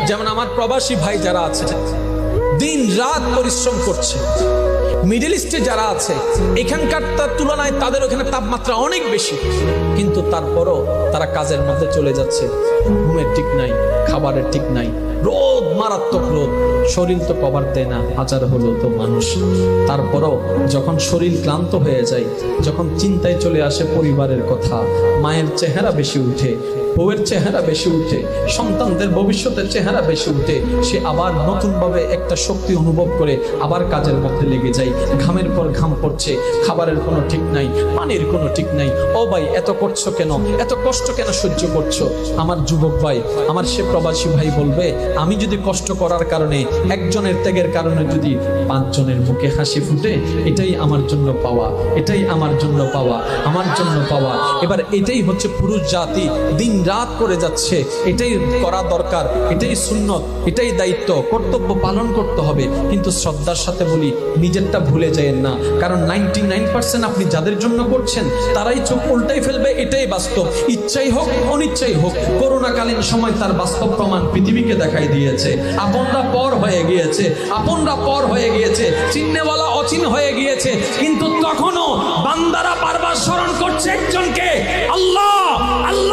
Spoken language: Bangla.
যেমন আমার প্রবাসী ভাই যারা আছে, দিন রাত পরিশ্রম করছে, মিডল ইস্টে যারা আছে, এখানকার তুলনায় তাদের ওখানে তাপমাত্রা অনেক বেশি, কিন্তু তারপরও তারা কাজের মধ্যে চলে যাচ্ছে। ঘুমের ঠিক নাই, খাবারের ঠিক নাই, রোদ, মারাত্মক রোদ, শরীর তো কভার দেয় না, হাজার হলো তো মানুষ। তারপরও যখন শরীর ক্লান্ত হয়ে যায়, যখন চিন্তায় চলে আসে পরিবারের কথা, মায়ের চেহারা বেশি উঠে, বউয়ের চেহারা বেশি উঠে, সন্তানদের ভবিষ্যতের চেহারা বেশি উঠে, সে আবার নতুনভাবে একটা শক্তি অনুভব করে আবার কাজের মধ্যে লেগে যায়। ঘামের পর ঘাম পড়ছে, খাবারের কোনো ঠিক নাই, পানির কোনো ঠিক নাই। ও ভাই, এত করছো কেন, এত কষ্ট কেন সহ্য করছো? আমার যুবক ভাই, আমার সে প্রবাসী ভাই বলবে, আমি যদি কষ্ট করার কারণে, একজনের ত্যাগের কারণে যদি 5 জনের মুখে হাসি ফুটে, এটাই আমার জন্য পাওয়া, এটাই আমার জন্য পাওয়া, আমার জন্য পাওয়া। এবার এটাই হচ্ছে পুরুষ জাতি, দিন রাত করে যাচ্ছে, এটাই করা দরকার, এটাই সুন্নত, এটাই দায়িত্ব, কর্তব্য পালন করতে হবে। কিন্তু শ্রদ্ধার সাথে বলি, নিজেরটা ভুলে যায়েন না, কারণ 99% আপনি যাদের জন্য করছেন তারাই চোখ উল্টাই ফেলবে, এটাই বাস্তব। ইচ্ছাই হোক অনিচ্ছাই হোক, করোনাকালীন সময় তার বাস্তব প্রমাণ পৃথিবীকে দেখাই দিয়েছে। আপনরা পর হয়ে গিয়েছে, আপনরা পর হয়ে গিয়েছে, চিহ্নেওয়ালা অচিন হয়ে গিয়েছে, কিন্তু তখনও বান্দারা বারবার স্মরণ করছে একজনকে, আল্লাহ। আল্লাহ